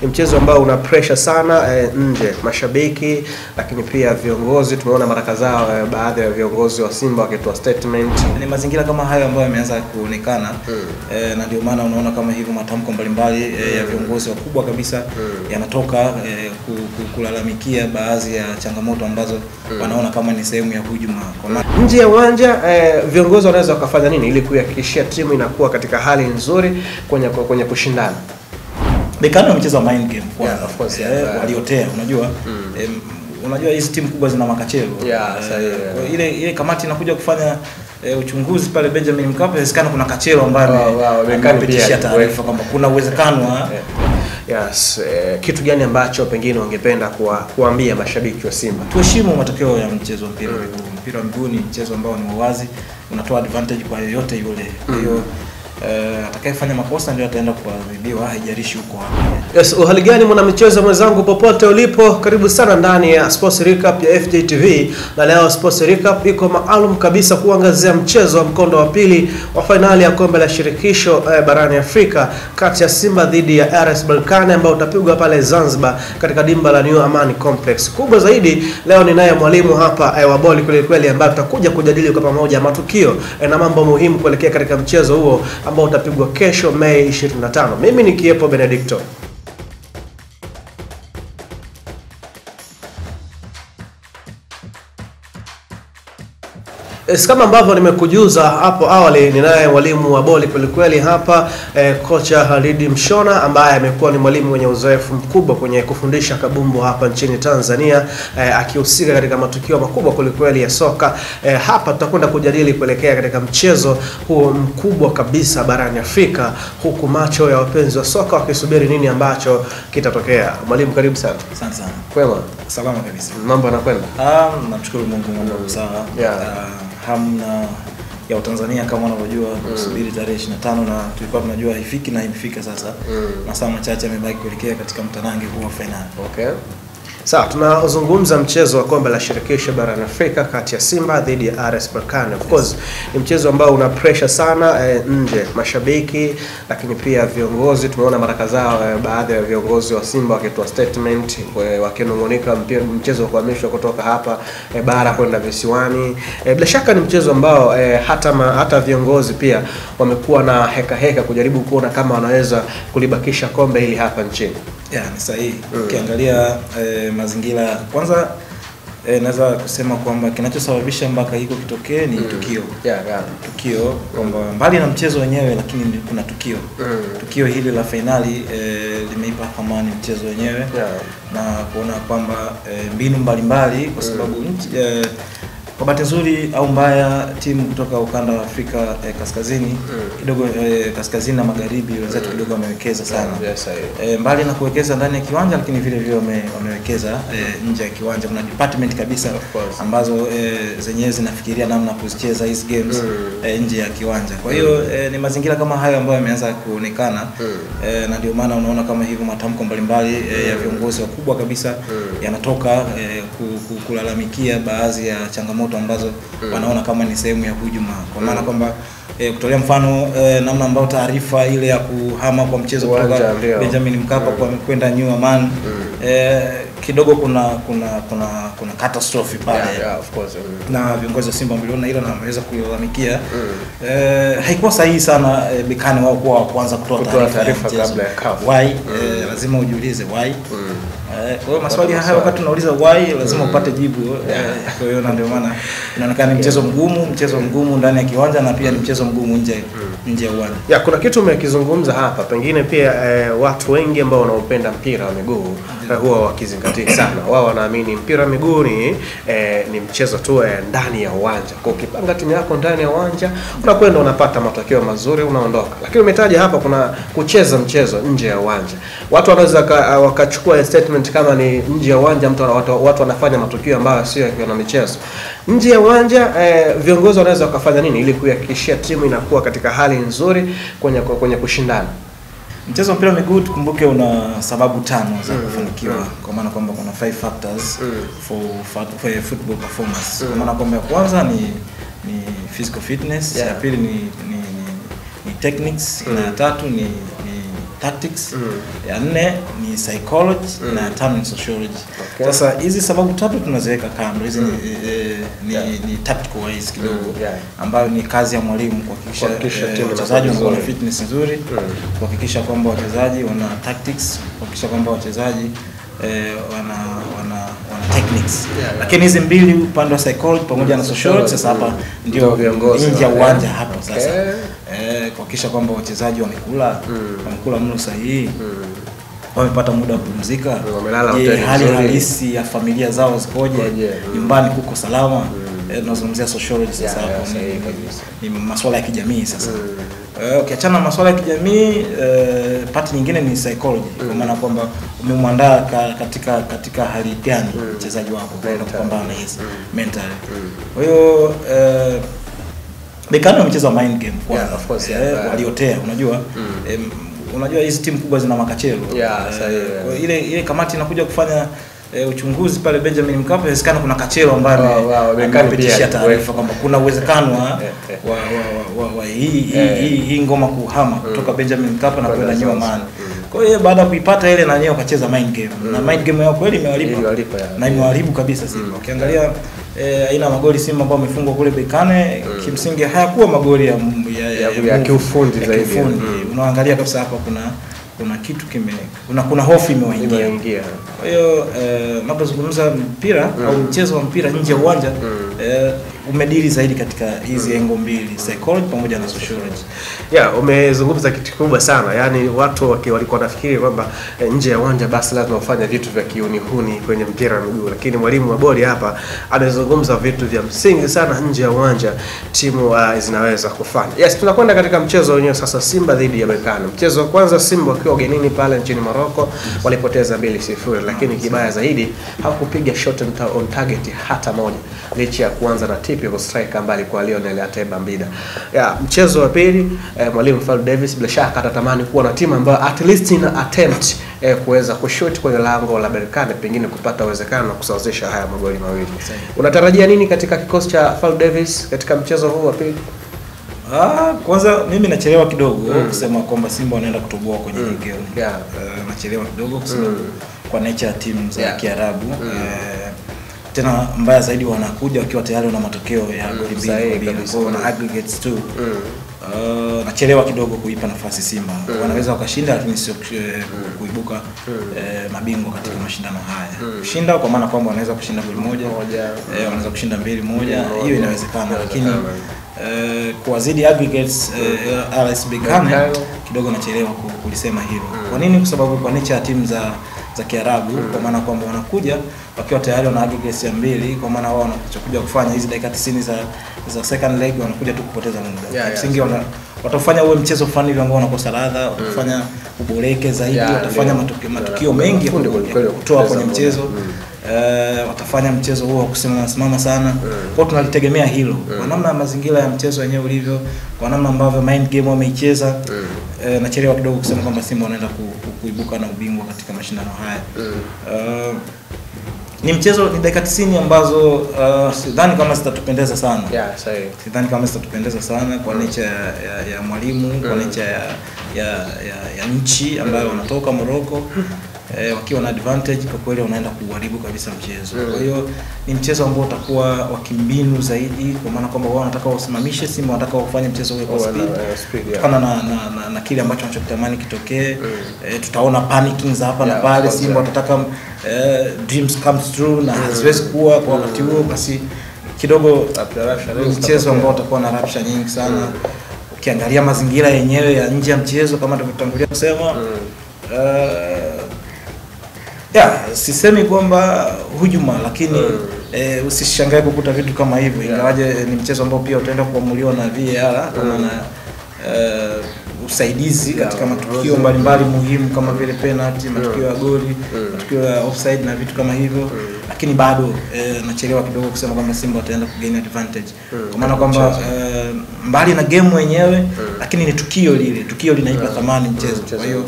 ni mchezo ambao una pressure sana nje, mashabiki lakini pia viongozi. Tumeona mara kadhaa baadhi ya viongozi wa Simba wakitoa statement. Ni mazingira kama hayo ambayo yameanza kuonekana na ndio maana unaona kama hivyo matamko mbalimbali ya viongozi wakubwa kabisa yanatoka kulalamikia baadhi ya changamoto ambazo wanaona kama ni sehemu ya hujuma. Nje ya uwanja viongozi wanaweza wakafanya nini ili kuhakikisha timu inakuwa katika hali nzuri kwenye kushindana? Bekano wamecheza mind game kwa of course waliotea, unajua hizi timu kubwa zina makachero. Ile kamati inakuja kufanya uchunguzi pale Benjamin Mkapa, inawezekana kuna kachero ambayo amepitisha taarifa kwamba kuna uwezekano Yes, kitu gani ambacho pengine ungependa kuambia mashabiki wa Simba? Tuheshimu matokeo ya mchezo wa mpira wa miguu. Mpira wa miguu ni mchezo ambao ni wazi, unatoa advantage kwa yoyote yule. Kwa hiyo atakayefanya makosa ndio ataenda kuadhibiwa, haijalishi huko wapi. Yes, uhali gani mwanamichezo mwenzangu popote ulipo, karibu sana ndani ya Sports Recap ya FJTV. Na leo Sports Recap iko maalum kabisa kuangazia mchezo wa mkondo wa pili wa finali ya kombe la shirikisho barani Afrika kati ya Simba dhidi ya RS Berkane ambao utapigwa pale Zanzibar katika dimba la New Amani Complex. Kubwa zaidi leo ninaye mwalimu hapa wa boli kweli ambaye tutakuja kujadili kwa pamoja matukio na mambo muhimu kuelekea katika mchezo huo ambao utapigwa kesho Mei 25. Mimi ni Kiepo Benedicto. Kama ambavyo nimekujuza hapo awali, ninaye mwalimu wa boli kweli hapa kocha Halidi Mshona ambaye amekuwa ni mwalimu mwenye uzoefu mkubwa kwenye kufundisha kabumbu hapa nchini Tanzania, akihusika katika matukio makubwa kweli ya soka. Hapa tutakwenda kujadili kuelekea katika mchezo huo mkubwa kabisa barani Afrika, huku macho ya wapenzi wa soka wakisubiri nini ambacho kitatokea. Mwalimu, karibu sana. Asante sana. Kwema? Salama kabisa. Mambo yanakwenda? Namshukuru Mungu sawa. Hamna ya Tanzania kama unavyojua kusubiri tarehe 25 na tulikuwa tunajua haifiki na imefika sasa. Masaa machache yamebaki kuelekea katika mtanange huu wa finali. Okay. Sawa, tunazungumza mchezo wa kombe la shirikisho barani Afrika kati ya Simba dhidi ya RS Berkane. Of course, ni mchezo ambao una pressure sana nje, mashabiki lakini pia viongozi. Tumeona mara kadhaa baadhi ya viongozi wa Simba wakitoa statement wakinungunika mchezo kuhamishwa kutoka hapa bara kwenda visiwani. Bila shaka ni mchezo ambao hata viongozi pia wamekuwa na heka kujaribu kuona kama wanaweza kulibakisha kombe hili hapa nchini. Ni sahihi. Ukiangalia mazingira kwanza, naweza kusema kwamba kinachosababisha mpaka hiko kitokee ni tukio. Tukio kwamba mbali na mchezo wenyewe lakini kuna tukio. Tukio hili la finali limeipa thamani mchezo wenyewe na kuona kwamba mbinu mbalimbali kwa sababu kwa bahati nzuri au mbaya timu kutoka ukanda wa Afrika kaskazini kidogo kaskazini na magharibi wenzetu kidogo wamewekeza sana. Mbali na kuwekeza ndani ya kiwanja lakini vile vile wamewekeza nje ya kiwanja. Kuna department kabisa ambazo zenyewe zinafikiria namna kuzicheza hizi games nje ya kiwanja. Kwa hiyo ni mazingira kama hayo ambayo yameanza kuonekana na ndio maana unaona kama hivyo matamko mbalimbali ya viongozi wakubwa kabisa yanatoka kulalamikia baadhi ya changamoto ambazo wanaona kama ni sehemu ya hujuma. Kwa maana kwamba kutolea mfano namna ambayo taarifa ile ya kuhama kwa mchezo kutoka Benjamin Mkapa kwa kwenda New Amani kidogo kuna catastrophe pale. Of course. Na viongozi wa Simba waliona hilo na wameweza kulalamikia. Haikuwa sahihi sana Berkane wao kuwa kwanza kutoa taarifa kabla ya CAF. Why? Lazima ujiulize why. Kwa hiyo maswali haya wakati tunauliza why lazima upate jibu. Kwa hiyo ndio maana inaonekana mchezo mgumu ndani ya kiwanja na pia ni mchezo mgumu nje ya uwanja. Kuna kitu umekizungumza hapa, pengine pia watu wengi ambao wanaopenda mpira wa miguu huwa wakizingatia sana. Wao wanaamini mpira wa miguu ni mchezo tu ndani ya uwanja. Kwa ukipanga timu yako ndani ya uwanja, unakwenda unapata matokeo mazuri, unaondoka. Lakini umetaja hapa kuna kucheza mchezo nje ya uwanja. Watu wanaweza wakachukua statement kama ni nje ya uwanja watu wanafanya matukio ambayo sio ya michezo. Nje ya uwanja viongozi wanaweza wakafanya nini ili kuhakikisha timu inakuwa katika hali nzuri kwenye kushindana? Mchezo mpira wa miguu tukumbuke una sababu 5 za kufanikiwa. Kwa maana kwamba kuna 5 factors for football performance. Kwa maana kwamba ya kwanza ni physical fitness, ya pili ni techniques, na ya tatu ni tactics, ya 4 ni psychology na ya 5 ni sociology. Sasa hizi sababu tatu tunaziweka kando. Hizi ni tactical ways kidogo ambayo ni kazi ya mwalimu kuhakikisha wachezaji wana fitness nzuri, kuhakikisha kwamba wachezaji wana tactics, kuhakikisha kwamba wachezaji wana techniques. Lakini hizi mbili, upande wa psychology pamoja na sociology, sasa hapa ndio nje ya uwanja hapa sasa. Kuhakikisha kwamba wachezaji wamekula mlo sahihi, wamepata muda wa kupumzika, hali halisi ya familia zao zikoje, nyumbani kuko salama. Tunazungumzia sociology sasa hapo, ni masuala ya kijamii sasa. Ukiachana masuala ya kijamii, part nyingine ni psychology, kwa maana kwamba umemwandaa katika hali gani mchezaji wako kupambana na hizi mentally. Kwa hiyo Bekane wamecheza mind game kwanza, of course, waliotea, unajua hizi timu kubwa zina makachero. Ile kamati inakuja kufanya uchunguzi pale Benjamin Mkapa, inawezekana kuna kachero ambaye amepitisha taarifa kwamba kuna uwezekano wa hii ngoma kuhama kutoka Benjamin Mkapa na kwenda Newman. Kwa hiyo baada ya kuipata ile na nyewe wakacheza mind game, na mind game yao kweli imewalipa na imewaharibu kabisa Simba. Ukiangalia aina magoli Simba ambao wamefungwa kule Bekane, kimsingi hayakuwa magoli ya kiufundi zaidi. Unaangalia kabisa hapa kuna kitu kuna hofu imewaingia. Kwa hiyo tunapozungumza mpira au mchezo wa mpira nje ya uwanja, umedili zaidi katika hizi engo mbili, psychology pamoja na sociology. Umezungumza kitu kikubwa sana. Yaani watu walikuwa nafikiri kwamba nje ya uwanja basi lazima ufanye vitu vya kiunihuni kwenye mpira wa miguu, lakini mwalimu wa bodi hapa amezungumza vitu vya msingi sana nje ya uwanja timu zinaweza kufanya. Tunakwenda katika mchezo wenyewe sasa, Simba dhidi ya Bekane. Mchezo wa kwanza Simba wakiwa ugenini pale nchini Morocco walipoteza 2-0, lakini kibaya zaidi hawakupiga shot on target hata moja, licha ya kuanza na typical striker ambaye alikuwa Lionel Ateba Mbida. Mchezo wa pili mwalimu Fadlu Davis bila shaka atatamani kuwa na timu ambayo at least ina attempt kuweza kushoot kwenye lango la Berkane, pengine kupata uwezekano wa kusawazisha haya magoli mawili. Unatarajia nini katika kikosi cha Fadlu Davis katika mchezo huu wa pili? Kwanza mimi nachelewa kidogo kusema kwamba Simba wanaenda kutoboa kwenye ligi. Nachelewa kidogo kusema kwa nature ya timu za Kiarabu. Tena mbaya zaidi wanakuja wakiwa tayari na matokeo ya goli mbili na aggregates tu. Nachelewa kidogo kuipa nafasi Simba. Wanaweza wakashinda, lakini sio kuibuka mabingwa katika mashindano haya. Kushinda kwa maana kwamba wanaweza kushinda goli moja, wanaweza kushinda 2-1, hiyo inawezekana, lakini kuwazidi aggregates RS Bekane kidogo nachelewa kulisema hilo. Kwa nini? Kwa sababu kwa nature ya timu za Kiarabu, kwa maana kwamba wanakuja wakiwa tayari na aggregates ya 2, kwa maana wao wanachokuja kufanya hizi dakika 90 za second leg wanakuja tu kupoteza muda. Msingi watafanya uwe mchezo fulani ambao wanakosa ladha, watafanya uboreke zaidi, watafanya matukio mengi kutoa kwenye mchezo. Watafanya mchezo huo kusimama sana. Kwa tunalitegemea hilo. Kwa namna mazingira ya mchezo wenyewe ulivyo, kwa namna ambavyo mind game wameicheza, nachelewa kidogo kusema kwamba Simba wanaenda kuibuka na ubingwa katika mashindano haya. Ni mchezo, ni dakika 90 ambazo sidhani kama zitatupendeza sana. Sidhani kama zitatupendeza sana kwa nature ya mwalimu, kwa nature ya nchi ambayo wanatoka Morocco. Wakiwa na advantage, kwa kweli wanaenda kuharibu kabisa mchezo. Kwa hiyo ni mchezo ambao utakuwa wa kimbinu zaidi, kwa maana kwamba wao wanataka wasimamishe Simba, wanataka wafanye mchezo uwe kwa speed. Kutokana na kile ambacho wanachotamani kitokee. Tutaona panicking za hapa na pale. Simba watataka dreams comes true na haziwezi kuwa kwa wakati huo, basi kidogo mchezo ambao utakuwa na rapsha nyingi sana. Ukiangalia mazingira yenyewe ya nje ya mchezo kama tulivyotangulia kusema, sisemi kwamba hujuma, lakini usishangae kukuta vitu kama hivyo, ingawaje ni mchezo ambao pia utaenda kuamuliwa na VAR kama na usaidizi katika matukio mbalimbali muhimu kama vile penalty, matukio ya goli, matukio ya offside na vitu kama hivyo. Lakini bado nachelewa kidogo kusema kwamba Simba wataenda kugain advantage, kwa maana kwamba mbali na game wenyewe, lakini ni tukio linaipa thamani mchezo. Kwa hiyo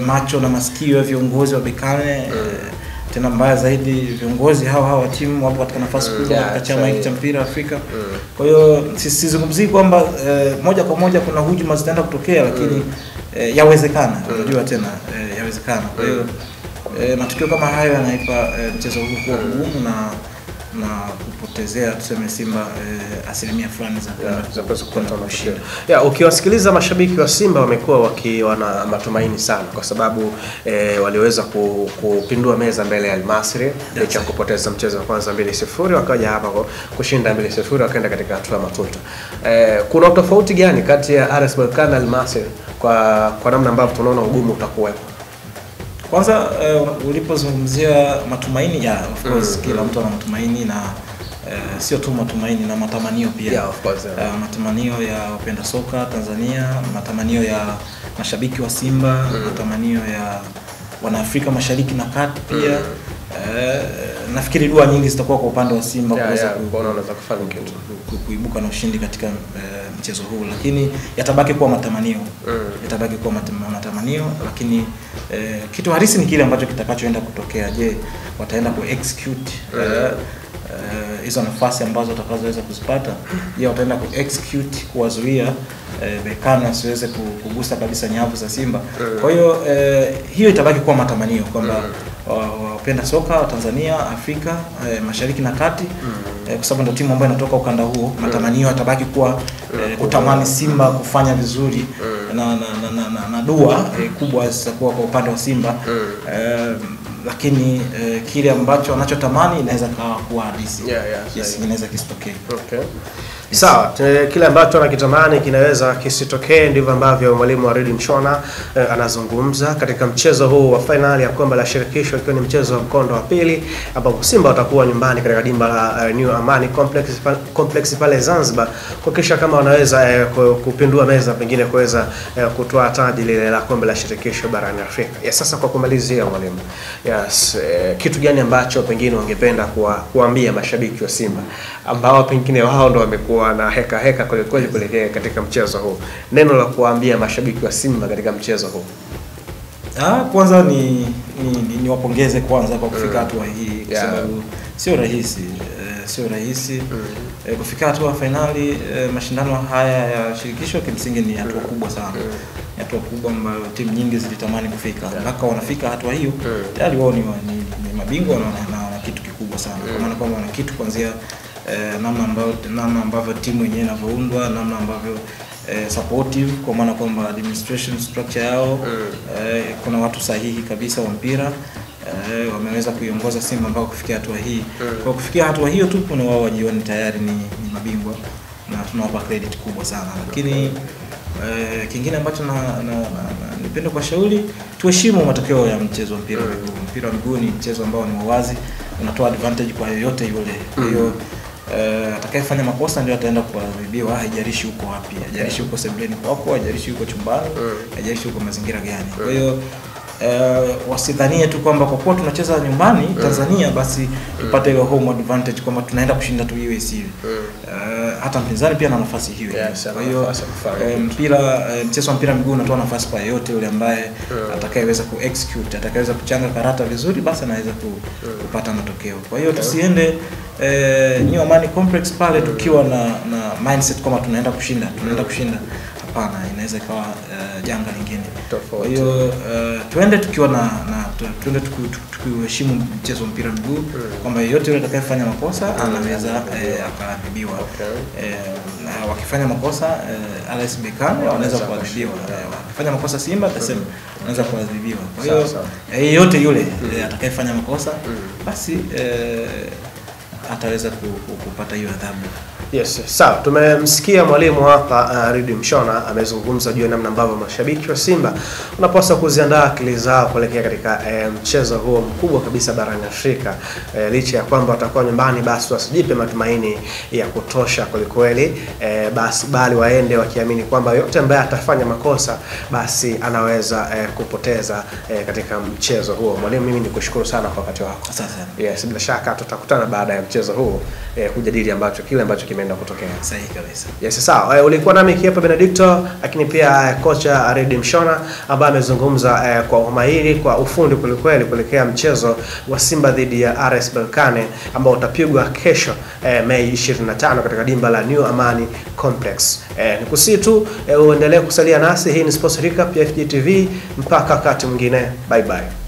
macho na masikio ya viongozi wa Bekane, tena mbaya zaidi viongozi hawa wa timu wapo katika nafasi kubwa katika chama hiki cha mpira Afrika. Kwa hiyo sizungumzii kwamba moja kwa moja kuna hujuma zitaenda kutokea, lakini yawezekana, unajua tena yawezekana. Kwa hiyo matukio kama hayo yanaipa mchezo huu kuwa mgumu na kupotezea tuseme Simba asilimia fulani za kupata kushinda. Ukiwasikiliza mashabiki wa Simba wamekuwa wakiwa matumaini sana kwa sababu waliweza kupindua meza mbele ya Al Masry licha kupoteza mchezo wa kwanza 2-0, wakaja hapa kushinda 2-0, wakaenda katika hatua matuta. Kuna tofauti gani kati ya RS Berkane na Al Masry kwa namna ambavyo tunaona ugumu utakuwepo? Kwanza ulipozungumzia matumaini, of course kila mtu ana matumaini, na sio tu matumaini na matamanio pia. Of course. Matamanio ya wapenda soka Tanzania, matamanio ya mashabiki wa Simba, matamanio ya wana-Afrika Mashariki na Kati pia. Nafikiri dua nyingi zitakuwa kwa upande wa Simba kuweza kufanya kitu kuibuka na ushindi katika mchezo huu, lakini yatabaki kuwa matamanio. Yatabaki kuwa matamanio, lakini kitu halisi ni kile ambacho kitakachoenda kutokea. Je, wataenda ku-execute hizo nafasi ambazo watakazoweza kuzipata? Je, wataenda ku-execute kuwazuia Berkane asiweze kugusa kabisa nyavu za Simba? Kwa hiyo hiyo itabaki kuwa matamanio kwamba wapenda soka wa Tanzania, Afrika Mashariki na Kati, kwa sababu ndio timu ambayo inatoka ukanda huo. Matamanio yatabaki kuwa kutamani Simba kufanya vizuri, na dua kubwa zitakuwa kwa upande wa Simba, lakini kile ambacho anachotamani inaweza kuwa hadisi. Yes, inaweza kisitokee. Okay. Sawa, kile ambacho anakitamani kinaweza kisitokee, ndivyo ambavyo mwalimu Waridi Mshona anazungumza katika mchezo huu wa finali ya kombe la shirikisho, ikiwa ni mchezo wa mkondo wa pili ambapo Simba watakuwa nyumbani katika dimba la New Amani Complex pale Zanzibar, kuhakikisha kama wanaweza kupindua meza, pengine kuweza kutoa taji lile la kombe la shirikisho barani Afrika. Sasa kwa kumalizia mwalimu, kitu gani ambacho pengine ungependa kuambia mashabiki wa Simba ambao pengine wao ndo wamekuwa na heka kweli kuelekea katika mchezo huu? Neno la kuambia mashabiki wa Simba katika mchezo huu. Kwanza ni wapongeze kwanza kwa kufika hatua hii, kwa sababu sio rahisi kufika hatua finali. Mashindano haya ya shirikisho kimsingi ni hatua kubwa sana. Hatua kubwa ambayo timu nyingi zilitamani kufika. Mpaka wanafika hatua hiyo, tayari wao ni mabingwa na kitu kikubwa sana. Kwa maana kwamba wana kitu kuanzia namna ambavyo timu yenyewe inavyoundwa, namna ambavyo supportive, kwa maana kwamba administration structure yao, kuna watu sahihi kabisa wa mpira wameweza kuiongoza Simba mpaka kufikia hatua hii. Kwa kufikia hatua hiyo tu kuna wao wajioni tayari ni mabingwa, na tunawapa credit kubwa sana. Lakini kingine ambacho nipende kwa shauri, tuheshimu matokeo ya mchezo wa mpira wa miguu. Mpira wa miguu ni mchezo ambao ni wazi, unatoa advantage kwa yoyote yule. Kwa hiyo atakayefanya makosa ndio ataenda kuadhibiwa, haijalishi huko wapi, haijalishi huko sebuleni kwako, haijalishi huko chumbani, haijalishi huko mazingira gani. Kwa hiyo wasidhanie tu kwamba kwa kuwa tunacheza nyumbani Tanzania basi tupate ile home advantage kwamba tunaenda kushinda tu hiyo isiwe. Hata mpinzani pia ana nafasi hiyo. Kwa hiyo mchezo wa mpira miguu unatoa nafasi kwa yote yule ambaye atakayeweza ku-execute, atakayeweza kuchanga karata vizuri, basi anaweza kupata matokeo. Kwa hiyo tusiende New Amani Complex pale tukiwa na mindset kwamba tunaenda kushinda. Hapana, inaweza ikawa janga lingine. Kwa hiyo tuende tukiwa tuende tukiheshimu mchezo wa mpira miguu, kwamba yeyote yule atakayefanya makosa anaweza akaadhibiwa. Na wakifanya makosa RS Berkane wanaweza kuadhibiwa. Wakifanya makosa Simba tasema wanaweza kuadhibiwa. Kwa hiyo yeyote yule atakayefanya makosa basi ataweza kupata hiyo adhabu. Yes, sawa. Tumemsikia mwalimu hapa Waridi Mshona amezungumza juu ya namna ambavyo mashabiki wa Simba wanapaswa kuziandaa akili zao kuelekea katika mchezo huo mkubwa kabisa barani Afrika. Licha ya kwamba watakuwa nyumbani, basi wasijipe matumaini ya kutosha kweli, bali waende wakiamini kwamba yote ambaye atafanya makosa basi anaweza kupoteza katika mchezo huo. Mwalimu, mimi nikushukuru sana kwa wakati wako. Asante. Yes, bila shaka tutakutana baada ya mchezo. mchezo huu kujadili kile ambacho kimeenda kutokea. Sahihi kabisa. Yes, sawa. Ulikuwa nami hapa Benedicto, lakini pia kocha Redi Mshona ambaye amezungumza kwa umahiri, kwa ufundi kweli kuelekea mchezo wa Simba dhidi ya RS Berkane ambao utapigwa kesho Mei 25 katika dimba la New Amani Complex. Nikusii tu uendelee kusalia nasi. Hii ni Sports Recap ya FGTV, mpaka wakati mwingine. Bye bye.